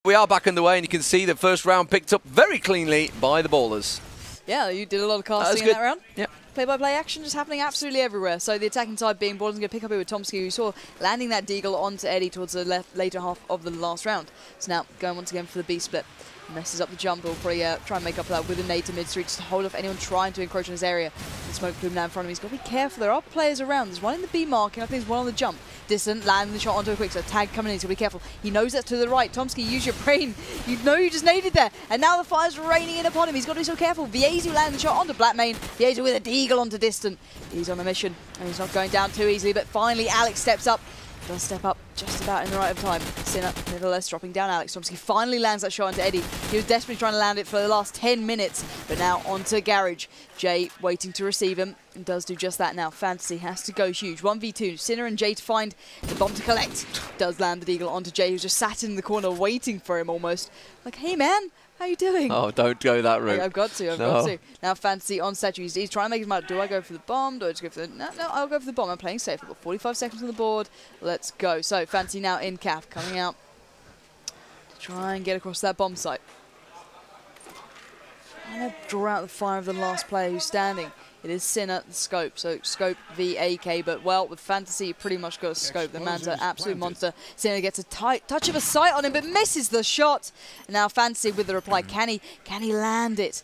We are back underway, and you can see the first round picked up very cleanly by the ballerS. Yeah, you did a lot of casting in that round. Yep. Play-by-play action just happening absolutely everywhere. So the attacking side being ballerS going to pick up here with Tomsky, who saw landing that deagle onto Eddie towards the later half of the last round. So now going once again for the B split. Messes up the jump. He'll probably try and make up for that with a nade to mid-street just to hold off anyone trying to encroach on his area. The smoke plume now in front of him. He's got to be careful. There are players around. There's one in the B mark, and I think there's one on the jump. Distant, landing the shot onto a quick. So tag coming in. He's got to be careful. He knows that's to the right. Tomsky, use your brain. You know you just naded there. And now the fire's raining in upon him. He's got to be so careful. viezu landing the shot onto blackmain. viezu with a deagle onto distant. He's on a mission, and he's not going down too easily. But finally, Alex steps up. Does step up just about in the right of time. Sinner, nevertheless, dropping down Alex. Tomsky finally lands that shot onto Eddie. He was desperately trying to land it for the last 10 minutes, but now onto HIGHJ. Jay waiting to receive him, and does do just that now. Fantasy has to go huge. 1v2. Sinner and Jay to find the bomb to collect. Does land the deagle onto Jay, who's just sat in the corner waiting for him almost. Like, hey man, how you doing? Oh, don't go that route. I've got to. Now Fantasy on statue. He's trying to make his mind. Do I go for the bomb? Do I just go for the... No, I'll go for the bomb. I'm playing safe. I've got 45 seconds on the board. Let's go. So Fantasy now in calf, coming out to try and get across that bomb site. Trying to draw out the fire of the last player who's standing. It is Sinner, the scope. So scope v AK, but well, with Fantasy, you pretty much got a scope. The man's an absolute monster. Sinner gets a tight touch of a sight on him, but misses the shot. And now Fantasy with the reply. Can he land it?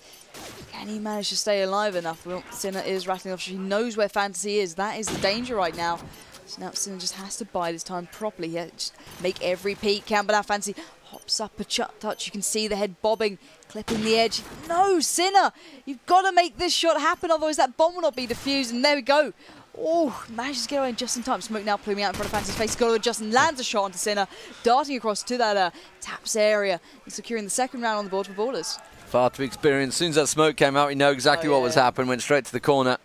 Can he manage to stay alive enough? Well, Sinner is rattling off. He knows where Fantasy is. That is the danger right now. So now Sinner just has to bide his time properly here. Just make every peek count, but now Fantasy hops up a touch. You can see the head bobbing, clipping the edge. No, Sinner! You've got to make this shot happen, otherwise that bomb will not be defused. And there we go. Oh, manages to get away just in time. Smoke now pluming out in front of Fantasy's face. He's got to adjust and lands a shot onto Sinner, darting across to that taps area and securing the second round on the board for ballerS. Far to experience. As soon as that smoke came out, we know exactly what was happening. Went straight to the corner.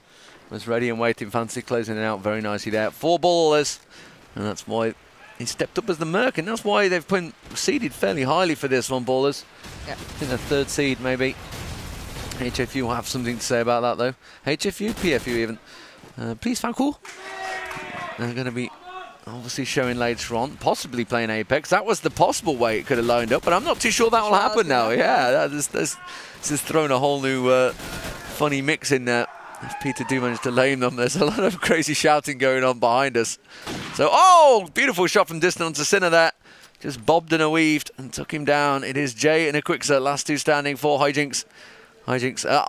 Was ready and waiting. Fantasy closing it out very nicely there. 4 ballerS. And that's why he stepped up as the Merc, and that's why they've seeded fairly highly for this one, ballerS. Yeah. I think the 3rd seed, maybe. HFU will have something to say about that, though. HFU, PFU even. Please, Fancool. They're going to be obviously showing later on, possibly playing Apex. That was the possible way it could have lined up, but I'm not too sure that will happen now. Yeah, this has thrown a whole new funny mix in there. If Peter do manage to lane them, there's a lot of crazy shouting going on behind us. So, oh, beautiful shot from distant onto Sinner there. Just bobbed and a weaved and took him down. It is Jay and a Quickser, last 2 standing for HIGHJ.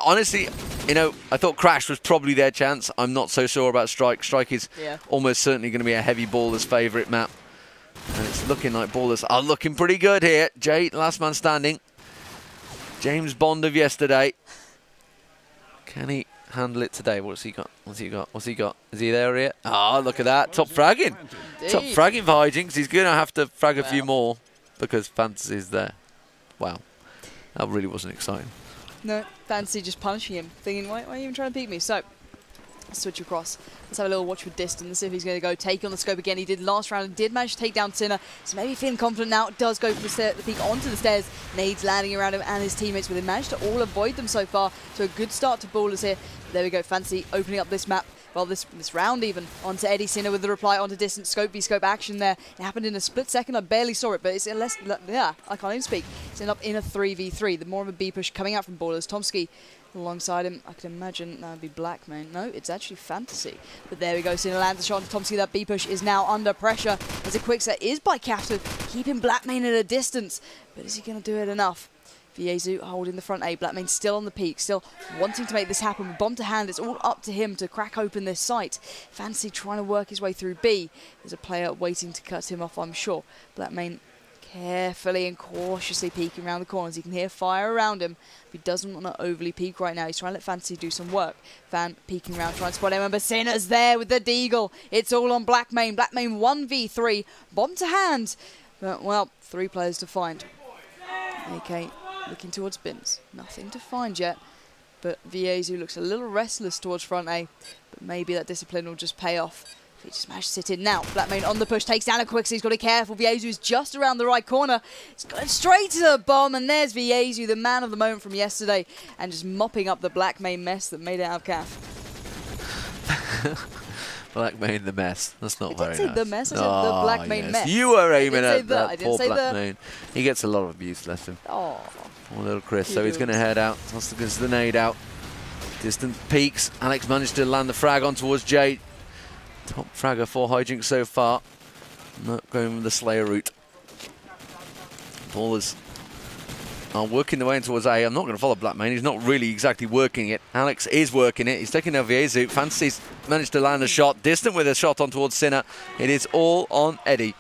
Honestly, you know, I thought Crash was probably their chance. I'm not so sure about Strike. Strike is almost certainly going to be a heavy ballerS favourite map. And it's looking like ballerS are looking pretty good here. Jay, last man standing. James Bond of yesterday. Can he handle it today? What's he got? What's he got? Is he there yet? Oh, look at that. Top fragging. Top fragging for HIGHJ. He's going to have to frag a few more because Fantasy's there. Wow. That really wasn't exciting. No, Fantasy just punishing him, thinking, why are you even trying to beat me? So, switch across. Let's have a little watch with distance, see if he's going to go take on the scope again. He did last round and did manage to take down Sinner, so maybe feeling confident now. Does go for the peak onto the stairs. Nades landing around him and his teammates, but they managed to all avoid them so far. So a good start to ballerS here. There we go, Fantasy opening up this map. Well, this round even, onto Eddie. Sinner with the reply onto distant scope v scope action there. It happened in a split second. I barely saw it, but it's I can't even speak. It's ended up in a 3v3. The more of a B push coming out from ballerS. Tomsky alongside him. I can imagine that would be blackmain. No, it's actually Fantasy. But there we go. Sinner lands a shot onto Tomsky. That B push is now under pressure as a quick set is by Calf to keep him blackmain at a distance. But is he going to do it enough? viezu holding the front A. blackmain still on the peak, still wanting to make this happen. With bomb to hand, it's all up to him to crack open this site. Fantasy trying to work his way through B. There's a player waiting to cut him off, I'm sure. blackmain carefully and cautiously peeking around the corners. You can hear fire around him. He doesn't want to overly peek right now. He's trying to let Fantasy do some work. Fan peeking around, trying to spot him. But Sinner's there with the deagle. It's all on blackmain. blackmain 1v3. Bomb to hand. But, well, 3 players to find. AK looking towards bins. Nothing to find yet. But viezu looks a little restless towards front A. But maybe that discipline will just pay off. He just managed to sit in now. blackmain on the push, takes down a quick, so he's got to be careful. viezu is just around the right corner. He's going straight to the bomb, and there's viezu, the man of the moment from yesterday, and just mopping up the blackmain mess that made it out of calf. Black main the mess. That's not very nice. I didn't say the mess. I said the black main mess. You were aiming at that poor black main. He gets a lot of abuse, bless him. Oh. Poor little Chris. So he's going to head out. Toss gets the nade out. Distant peaks. Alex managed to land the frag on towards Jay. Top fragger for HIGHJ so far. Not going with the Slayer route. ballerS are working their way in towards A. I'm not going to follow black main. He's not really exactly working it. Alex is working it. He's taking out viezu. Fantasy's managed to land a shot. Distant with a shot on towards Sinner. It is all on Eddie.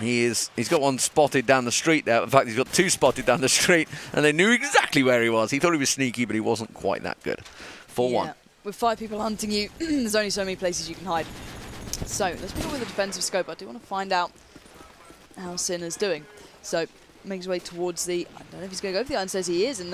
He's got one spotted down the street there. In fact, he's got two spotted down the street, and they knew exactly where he was. He thought he was sneaky, but he wasn't quite that good. 4-1. With 5 people hunting you, there's only so many places you can hide. So let's pick up with a defensive scope. I do want to find out how Sinner's doing. So makes his way towards the, I don't know if he's going to go for the iron, says he is, and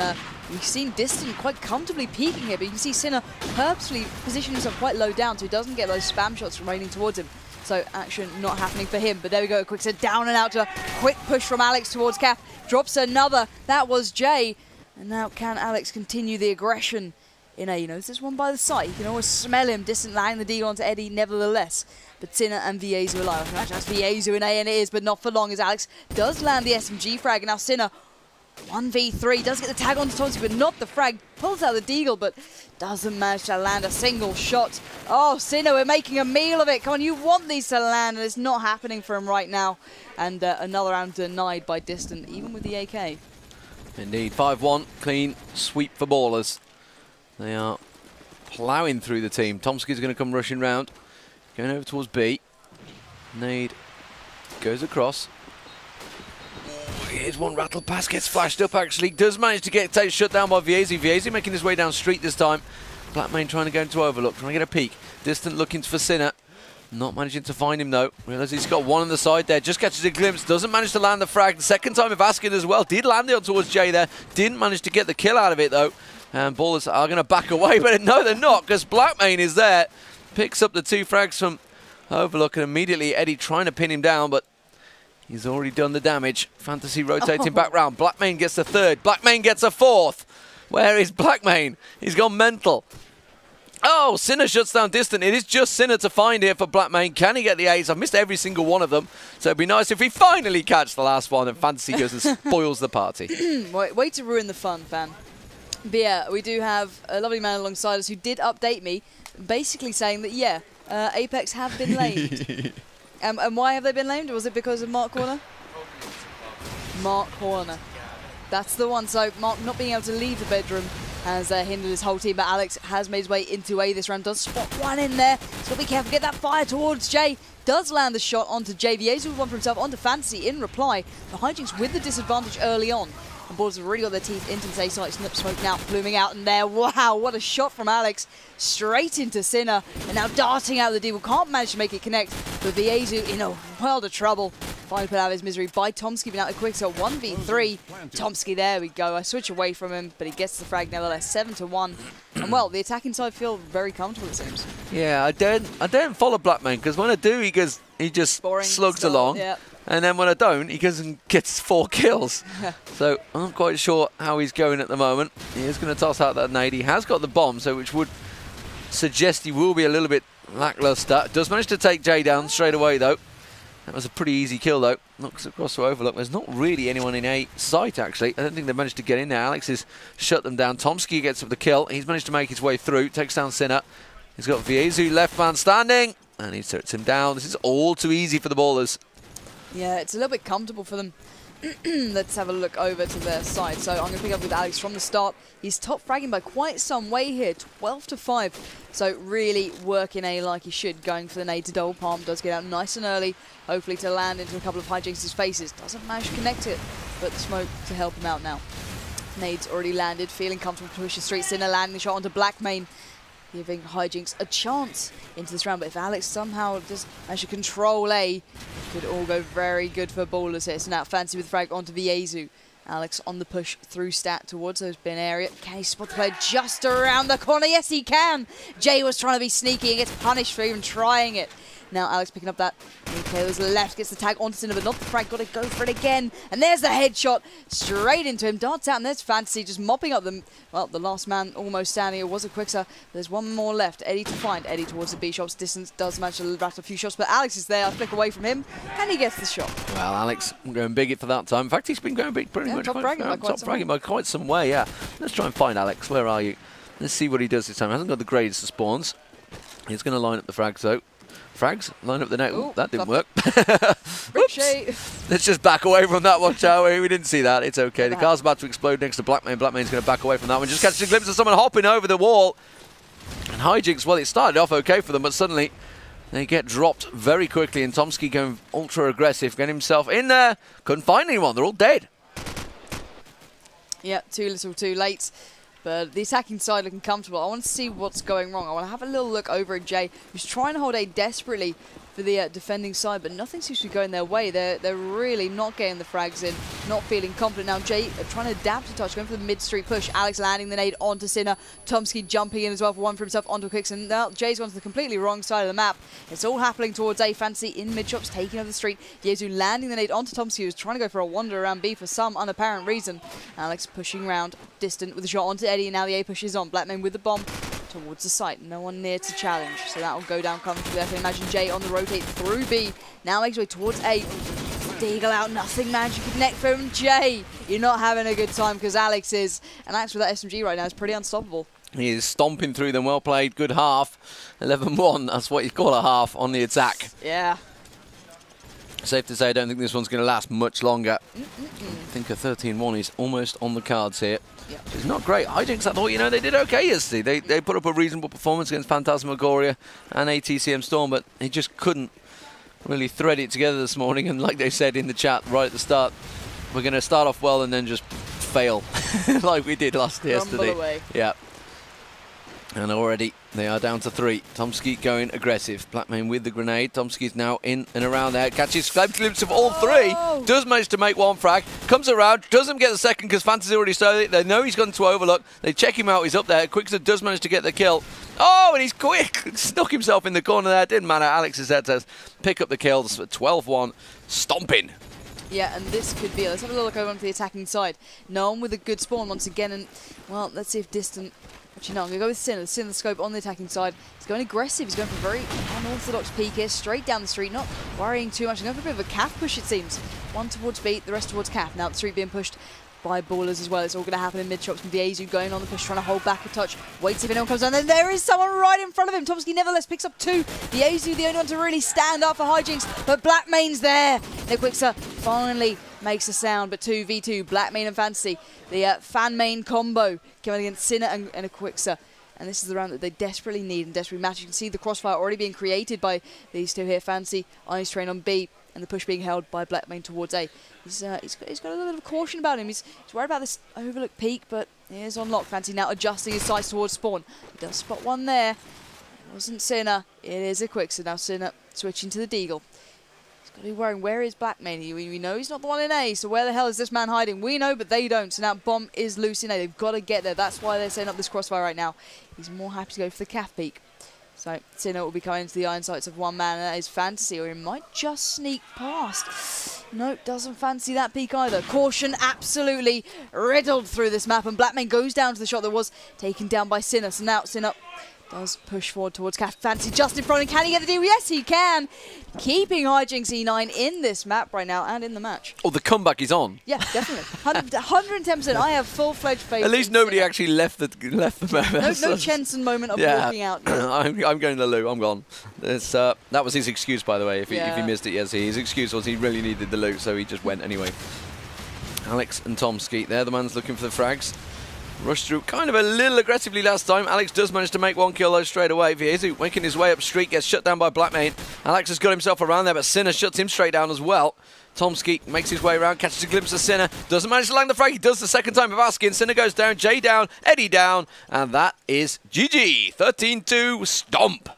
you've seen Distant quite comfortably peeking here, but you can see Sinner purposely positioning himself quite low down so he doesn't get those spam shots from raining towards him. So action not happening for him, but there we go, a quick set down and out to a quick push from Alex towards Cap, drops another, that was Jay, and now can Alex continue the aggression in A? You know, this one by the side, you can always smell him, Distant landing the deal onto Eddie nevertheless. But Sinner and viezu alive. I can imagine that's viezu in A, and it is, but not for long as Alex does land the SMG frag. And now Sinner, 1v3, does get the tag onto Tonsi, but not the frag. Pulls out the deagle, but doesn't manage to land a single shot. Oh, Sinner, we're making a meal of it. Come on, you want these to land, and it's not happening for him right now. And another round denied by Distant, even with the AK. Indeed, 5-1, clean sweep for ballerS. They are ploughing through the team. Tomsky's going to come rushing round. Going over towards B. Nade goes across. Oh, here's one rattle pass, gets flashed up actually. Does manage to get shut down by viezu. viezu making his way down street this time. Black main trying to go into overlook, trying to get a peek. Distant looking for Sinner. Not managing to find him though. Realises he's got one on the side there. Just catches a glimpse. Doesn't manage to land the frag. The second time of asking as well. Did land it on towards Jay there. Didn't manage to get the kill out of it though. And ballerS are going to back away, but no, they're not, because black main is there. Picks up the 2 frags from overlook, and immediately Eddie trying to pin him down, but he's already done the damage. Fantasy rotating back round. Black main gets the 3rd. Black main gets a 4th. Where is black main? He's gone mental. Oh, Sinner shuts down Distant. It is just Sinner to find here for black main. Can he get the 8s? I've missed every single one of them. So it'd be nice if we finally catch the last one and Fantasy goes and spoils the party. Way to ruin the fun, fan. But yeah, we do have a lovely man alongside us who did update me, basically saying that, yeah, Apex have been lamed. And why have they been lamed? Was it because of Mark Horner? Mark Horner. That's the one. So Mark not being able to leave the bedroom has hindered his whole team, but Alex has made his way into A this round. Does spot one in there. So be careful. Get that fire towards Jay. Does land the shot onto Jay. viezu with one for himself onto Fantasy in reply. The HIGHJ with the disadvantage early on. And ballerS have really got their teeth into this A site. Snip smoke now blooming out in there. Wow, what a shot from Alex. Straight into Sinner. And now darting out the deal. Can't manage to make it connect. But viezu in a world of trouble. Finally put out of his misery by Tomsky. But now the quick shot 1v3. Tomsky, there we go. I switch away from him, but he gets the frag nevertheless. 7-1. And well, the attacking side feel very comfortable, it seems. Yeah, I don't follow black main, because when I do, he just slugs along. Yep. And then when I don't, he goes and gets 4 kills. So I'm not quite sure how he's going at the moment. He is going to toss out that nade. He has got the bomb, so which would suggest he will be a little bit lackluster. Does manage to take Jay down straight away, though. That was a pretty easy kill, though. Knocks across to overlook. There's not really anyone in A sight, actually. I don't think they've managed to get in there. Alex has shut them down. Tomsky gets up the kill. He's managed to make his way through. Takes down Sinner. He's got viezu, left man standing. And he sets him down. This is all too easy for the ballerS. Yeah, it's a little bit comfortable for them. Let's have a look over to their side. So I'm going to pick up with Alex from the start. He's top fragging by quite some way here, 12-5. So really working A like he should, going for the nade to double palm. Does get out nice and early, hopefully to land into a couple of HIGHJ's faces. Doesn't manage to connect it, but the smoke to help him out now. Nade's already landed, feeling comfortable to push the street. Sinner landing the shot onto black main, giving HIGHJ a chance into this round. But if Alex somehow just manage to control A, it could all go very good for ballerS here. So now Fancy with frag onto viezu. Alex on the push through stat towards those bin area. Can he spot the player just around the corner? Yes, he can. Jay was trying to be sneaky and gets punished for even trying it. Now Alex picking up that. Taylor's left, gets the tag onto Sinner, but not the frag. Got to go for it again. And there's the headshot straight into him. Darts out, and there's Fantasy just mopping up them. Well, the last man almost standing. It was a Quixer. There's one more left. Eddie to find. Eddie towards the B shops. Distance does manage to rattle a few shots, but Alex is there. I flick away from him, and he gets the shot. Well, Alex going big for that time. In fact, he's been going big pretty much. Top bragging by quite some way, yeah. Let's try and find Alex. Where are you? Let's see what he does this time. He hasn't got the grades to spawns. He's going to line up the frags, though. Frags, line up the net. Ooh, that didn't work. Let's just back away from that one, shall we? We didn't see that. It's okay. The car's about to explode next to Blackmane. Blackmane's going to back away from that one. Just catches a glimpse of someone hopping over the wall. And HIGHJ, well, it started off okay for them, but suddenly they get dropped very quickly. And Tomsky going ultra aggressive, getting himself in there. Couldn't find anyone. They're all dead. Yeah, too little, too late. But the attacking side looking comfortable. I want to see what's going wrong. I want to have a little look over at Jay, who's trying to hold A desperately for the defending side, but nothing seems to be going their way. They're really not getting the frags in, not feeling confident. Now Jay trying to adapt to touch, going for the mid-street push. Alex landing the nade onto Sinner. Tomsky jumping in as well for one for himself onto Quicks. And now Jay's gone to the completely wrong side of the map. It's all happening towards A. Fantasy in mid-shops, taking over the street. Yezu landing the nade onto Tomsky, who's trying to go for a wander around B for some unapparent reason. Alex pushing around, distant with a shot onto Eddie, and now the A push is on. Blackmane with the bomb towards the site. No one near to challenge, so that will go down comfortably. I can imagine Jay on the rotate through B. Now makes way towards A. Deagle out, nothing magic connect from Jay. You're not having a good time because Alex is. And Alex with that SMG right now is pretty unstoppable. He is stomping through them. Well played. Good half. 11-1. That's what you call a half on the attack. Yeah. Safe to say, I don't think this one's going to last much longer. I think a 13-1 is almost on the cards here. Yep. It's not great. HIGHJ, I thought, you know, they did okay yesterday. They put up a reasonable performance against Phantasmagoria and ATCM Storm, but they just couldn't really thread it together this morning. And like they said in the chat right at the start, we're going to start off well and then just fail like we did yesterday. Away. Yeah. And already they are down to 3. Tomsky going aggressive. Blackmane with the grenade. Tomsky's now in and around there. Catches a glimpse of all 3. Does manage to make one frag. Comes around. Doesn't get the second because Fantasy already started it. They know he's gone to overlook. They check him out. He's up there. Quixer does manage to get the kill. Oh, and he's quick. Snuck himself in the corner there. Didn't matter. Alex is there to pick up the kills. 12-1. Stomping. Yeah, and this could be. Let's have a little look over onto the attacking side. No one with a good spawn once again. And, well, let's see if Distant... Actually, no, I'm going to go with Sinner. Sinner scope on the attacking side. He's going aggressive. He's going for a very unorthodox peek here, straight down the street, not worrying too much. He's going for a bit of a calf push, it seems. One towards B, the rest towards calf. Now the street being pushed by ballerS as well. It's all going to happen in mid-shops with Yezu going on the push, trying to hold back a touch. Waits if anyone comes down. Then there is someone right in front of him. Tomsky nevertheless picks up 2. Yezu, the only one to really stand up for HIGHJ, but Blackmane's there. The Quixer finally makes a sound, but 2v2, Blackmane and Fantasy. The fan-main combo coming against Sinner and a Quixer. And this is the round that they desperately need and desperately match. You can see the crossfire already being created by these two here. Fantasy on his train on B, and the push being held by Blackmane towards A. He's got a little bit of caution about him. He's worried about this overlook peak, but he is on lock. Fantasy now adjusting his sights towards spawn. He does spot one there. It wasn't Sinner. It is a Quixer. Now Sinner switching to the Deagle. Got to be worrying, where is Blackmane? We know he's not the one in A, so where the hell is this man hiding? We know, but they don't. So now bomb is loose in A. They've got to get there. That's why they're setting up this crossfire right now. He's more happy to go for the calf peak. So Sinner will be coming into the iron sights of one man, and that is Fantasy, or he might just sneak past. Nope, doesn't fancy that peak either. Caution absolutely riddled through this map, and Blackmane goes down to the shot that was taken down by Sinner. So now Sinner does push forward towards calf. Fantasy just in front, and can he get the deal? Yes, he can. Keeping HIGHJ C9 in this map right now and in the match. Oh, the comeback is on. Yeah, definitely. 110%. I have full-fledged faith. At least nobody actually left the map. No Chenson moment of walking out. I'm going to the loo. I'm gone. That was his excuse, by the way. If he missed it, yes, his excuse was he really needed the loot, so he just went anyway. Alex and Tomsky, they're the ones looking for the frags. Rushed through kind of a little aggressively last time. Alex does manage to make one kill though straight away. Viezu making his way up street, gets shut down by Blackmane. Alex has got himself around there, but Sinner shuts him straight down as well. Tomsky makes his way around, catches a glimpse of Sinner, doesn't manage to land the frag. He does the second time of asking. Sinner goes down, Jay down, Eddie down, and that is GG. 13-2 stomp.